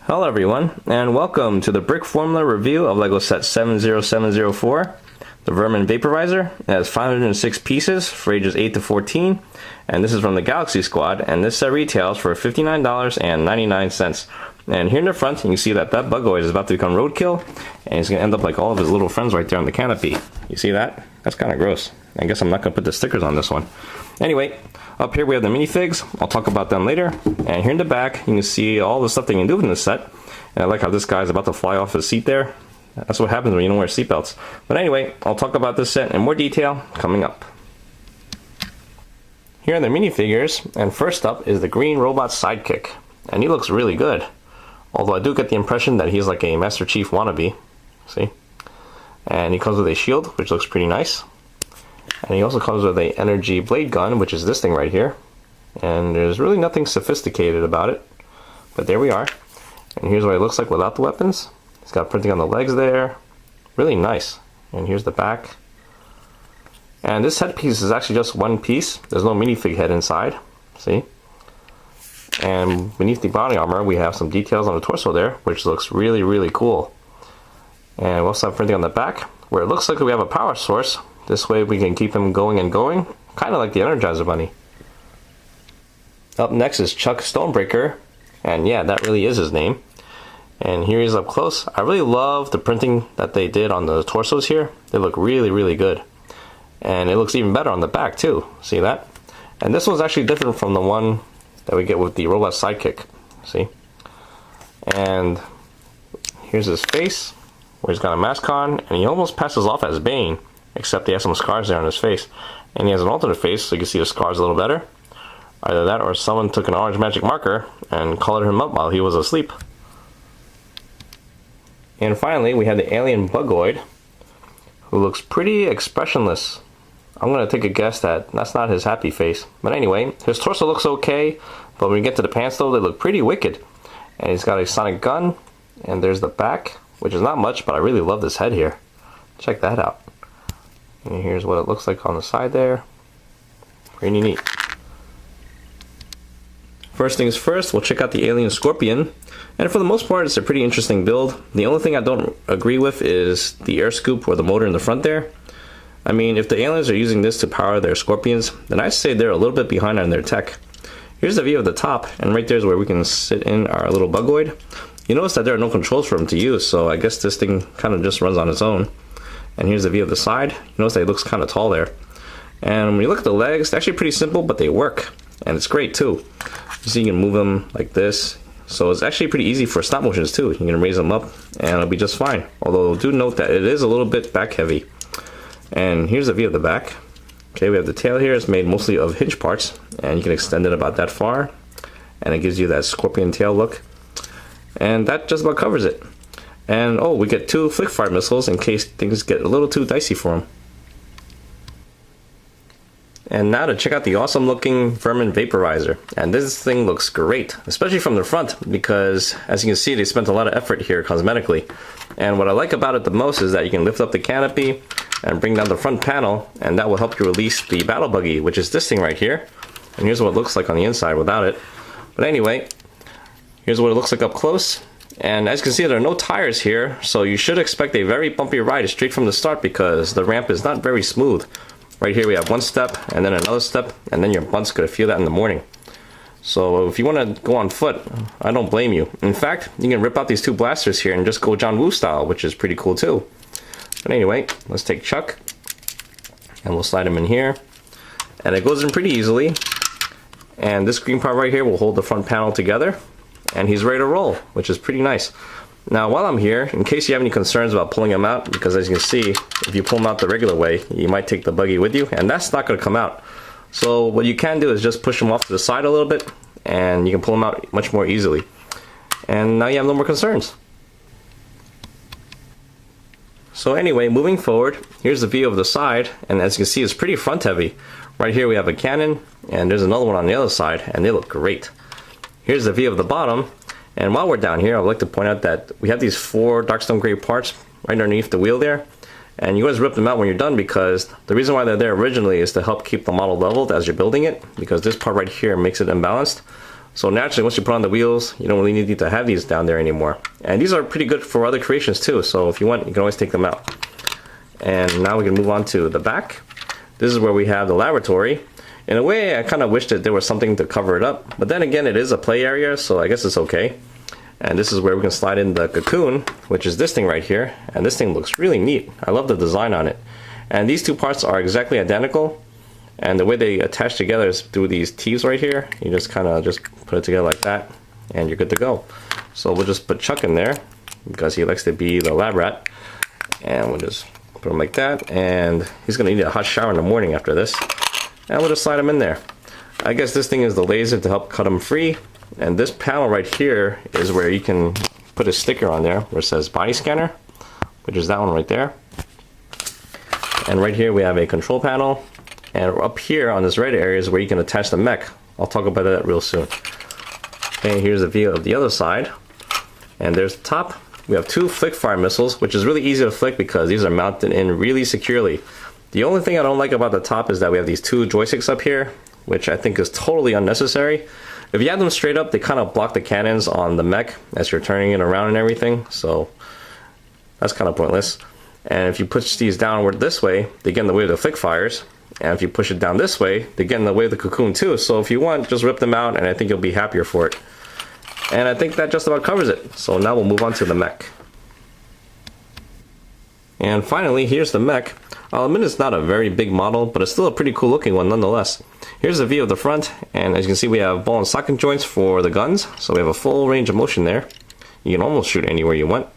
Hello everyone, and welcome to the Brickformula review of LEGO set 70704, the Vermin Vaporizer. It has 506 pieces for ages 8 to 14, and this is from the Galaxy Squad, and this set retails for $59.99. And here in the front, you can see that Bugoid is about to become roadkill, and he's going to end up like all of his little friends right there on the canopy. You see that? That's kind of gross. I guess I'm not going to put the stickers on this one. Anyway, up here we have the minifigs. I'll talk about them later. And here in the back, you can see all the stuff they can do in this set. And I like how this guy's about to fly off his seat there. That's what happens when you don't wear seatbelts. But anyway, I'll talk about this set in more detail coming up. Here are the minifigures, and first up is the green robot sidekick. And he looks really good. Although I do get the impression that he's like a Master Chief wannabe. See? And he comes with a shield, which looks pretty nice. And he also comes with a energy blade gun, which is this thing right here. And there's really nothing sophisticated about it. But there we are. And here's what it looks like without the weapons. It's got printing on the legs there. Really nice. And here's the back. And this headpiece is actually just one piece. There's no minifig head inside. See? And beneath the body armor, we have some details on the torso there, which looks really, really cool. And we also have printing on the back, where it looks like we have a power source. This way we can keep him going and going, kind of like the Energizer Bunny. Up next is Chuck Stonebreaker, and yeah, that really is his name. And here he is up close. I really love the printing that they did on the torsos here. They look really, really good. And it looks even better on the back too. See that? And this one's actually different from the one that we get with the robot sidekick. See? And here's his face, where he's got a mask on, and he almost passes off as Bane, except he has some scars there on his face. And he has an alternate face, so you can see the scars a little better. Either that, or someone took an orange magic marker and colored him up while he was asleep. And finally, we have the alien Bugoid, who looks pretty expressionless. I'm going to take a guess that that's not his happy face. But anyway, his torso looks okay, but when you get to the pants though, they look pretty wicked. And he's got a sonic gun, and there's the back, which is not much, but I really love this head here. Check that out. And here's what it looks like on the side there. Pretty neat. First things first, we'll check out the alien Scorpion. And for the most part, it's a pretty interesting build. The only thing I don't agree with is the air scoop or the motor in the front there. I mean, if the aliens are using this to power their Scorpions, then I'd say they're a little bit behind on their tech. Here's the view of the top, and right there is where we can sit in our little Bugoid. You notice that there are no controls for him to use, so I guess this thing kind of just runs on its own. And here's the view of the side. You notice that it looks kind of tall there. And when you look at the legs, they're actually pretty simple, but they work. And it's great too. You see, you can move them like this. So it's actually pretty easy for stop motions too. You can raise them up and it'll be just fine. Although do note that it is a little bit back heavy. And here's the view of the back. Okay, we have the tail here. It's made mostly of hinge parts. And you can extend it about that far. And it gives you that scorpion tail look. And that just about covers it. And oh, we get 2 flick fire missiles in case things get a little too dicey for him. And now to check out the awesome looking Vermin Vaporizer. And this thing looks great, especially from the front, because as you can see, they spent a lot of effort here cosmetically. And what I like about it the most is that you can lift up the canopy and bring down the front panel, and that will help you release the battle buggy, which is this thing right here. And here's what it looks like on the inside without it. But anyway, here's what it looks like up close. And as you can see, there are no tires here, so you should expect a very bumpy ride straight from the start because the ramp is not very smooth. Right here we have one step, and then another step, and then your butt's gonna feel that in the morning. So if you want to go on foot, I don't blame you. In fact, you can rip out these 2 blasters here and just go John Woo style, which is pretty cool too. But anyway, let's take Chuck, and we'll slide him in here. And it goes in pretty easily. And this green part right here will hold the front panel together. And he's ready to roll, which is pretty nice. Now while I'm here, in case you have any concerns about pulling him out, because as you can see, if you pull him out the regular way, you might take the buggy with you, and that's not going to come out. So what you can do is just push him off to the side a little bit, and you can pull him out much more easily. And now you have no more concerns. So anyway, moving forward, here's the view of the side, and as you can see, it's pretty front heavy. Right here we have a cannon, and there's another one on the other side, and they look great. Here's the view of the bottom, and while we're down here, I'd like to point out that we have these 4 Darkstone Gray parts right underneath the wheel there, and you guys rip them out when you're done because the reason why they're there originally is to help keep the model leveled as you're building it, because this part right here makes it imbalanced. So naturally, once you put on the wheels, you don't really need to have these down there anymore. And these are pretty good for other creations too, so if you want, you can always take them out. And now we can move on to the back. This is where we have the laboratory. In a way, I kind of wish that there was something to cover it up, but then again, it is a play area, so I guess it's okay. And this is where we can slide in the cocoon, which is this thing right here. And this thing looks really neat. I love the design on it. And these two parts are exactly identical. And the way they attach together is through these T's right here. You just kind of just put it together like that, and you're good to go. So we'll just put Chuck in there, because he likes to be the lab rat. And we'll just put him like that, and he's going to need a hot shower in the morning after this. And we'll just slide him in there. I guess this thing is the laser to help cut him free. And this panel right here is where you can put a sticker on there where it says body scanner, which is that one right there. And right here we have a control panel. And up here on this red area is where you can attach the mech. I'll talk about that real soon. Okay, here's a view of the other side. And there's the top. We have two flick fire missiles, which is really easy to flick because these are mounted in really securely. The only thing I don't like about the top is that we have these two joysticks up here, which I think is totally unnecessary. If you have them straight up, they kind of block the cannons on the mech as you're turning it around and everything, so that's kind of pointless. And if you push these downward this way, they get in the way of the flick fires. And if you push it down this way, they get in the way of the cocoon too. So if you want, just rip them out, and I think you'll be happier for it. And I think that just about covers it. So now we'll move on to the mech. And finally, here's the mech. I'll admit it's not a very big model, but it's still a pretty cool looking one nonetheless. Here's a view of the front, and as you can see we have ball and socket joints for the guns, so we have a full range of motion there. You can almost shoot anywhere you want.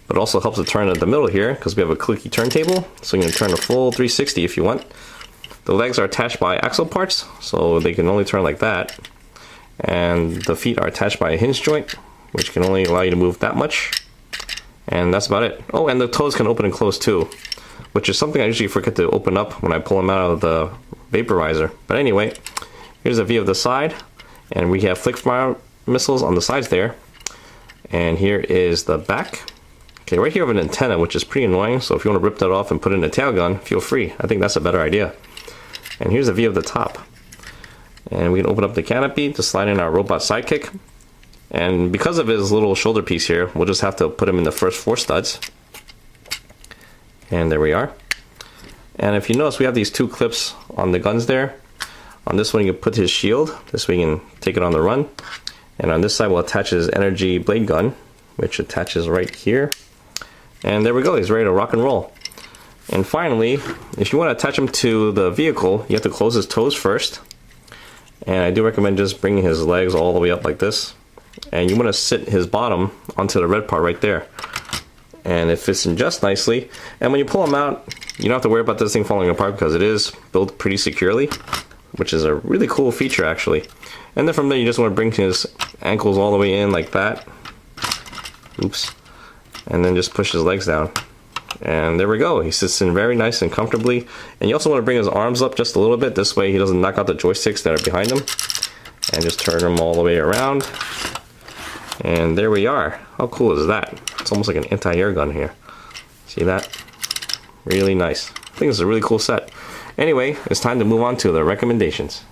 But it also helps to turn at the middle here, because we have a clicky turntable, so you can turn a full 360 if you want. The legs are attached by axle parts, so they can only turn like that. And the feet are attached by a hinge joint, which can only allow you to move that much. And that's about it. Oh, and the toes can open and close too, which is something I usually forget to open up when I pull them out of the vaporizer. But anyway, here's a view of the side, and we have flick fire missiles on the sides there. And here is the back. Okay, right here we have an antenna, which is pretty annoying, so if you want to rip that off and put it in a tail gun, feel free. I think that's a better idea. And here's a view of the top. And we can open up the canopy to slide in our robot sidekick. And because of his little shoulder piece here, we'll just have to put him in the first 4 studs. And there we are. And if you notice, we have these 2 clips on the guns there. On this one you can put his shield, this way you can take it on the run. And on this side we'll attach his energy blade gun, which attaches right here. And there we go, he's ready to rock and roll. And finally, if you want to attach him to the vehicle, you have to close his toes first. And I do recommend just bringing his legs all the way up like this. And you want to sit his bottom onto the red part right there. And it fits in just nicely. And when you pull him out, you don't have to worry about this thing falling apart because it is built pretty securely, which is a really cool feature actually. And then from there you just want to bring his ankles all the way in like that. Oops. And then just push his legs down. And there we go, he sits in very nice and comfortably. And you also want to bring his arms up just a little bit, this way he doesn't knock out the joysticks that are behind him. And just turn them all the way around. And there we are. How cool is that? It's almost like an anti-air gun here. See that? Really nice. I think it's a really cool set. Anyway, it's time to move on to the recommendations.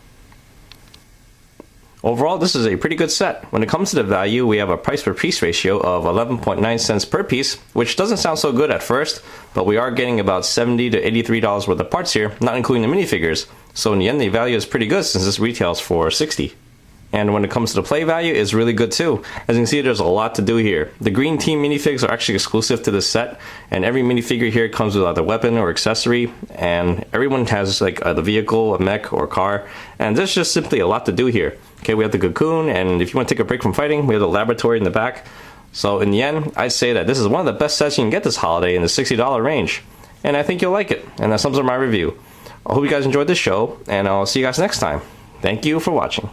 Overall, this is a pretty good set. When it comes to the value, we have a price per piece ratio of 11.9 cents per piece, which doesn't sound so good at first, but we are getting about $70 to $83 worth of parts here, not including the minifigures. So in the end, the value is pretty good since this retails for $60. And when it comes to the play value, it's really good too. As you can see, there's a lot to do here. The green team minifigs are actually exclusive to this set, and every minifigure here comes with either weapon or accessory, and everyone has like the vehicle, a mech, or a car, and there's just simply a lot to do here. Okay, we have the cocoon, and if you want to take a break from fighting, we have the laboratory in the back. So in the end, I'd say that this is one of the best sets you can get this holiday in the $60 range, and I think you'll like it, and that sums up my review. I hope you guys enjoyed this show, and I'll see you guys next time. Thank you for watching.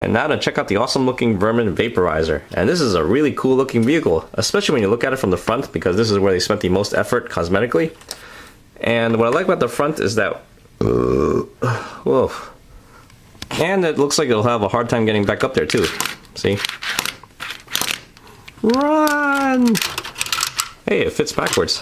And now to check out the awesome looking Vermin Vaporizer. And this is a really cool looking vehicle, especially when you look at it from the front, because this is where they spent the most effort cosmetically. And what I like about the front is that, whoa. And it looks like it'll have a hard time getting back up there too. See? Run! Hey, it fits backwards.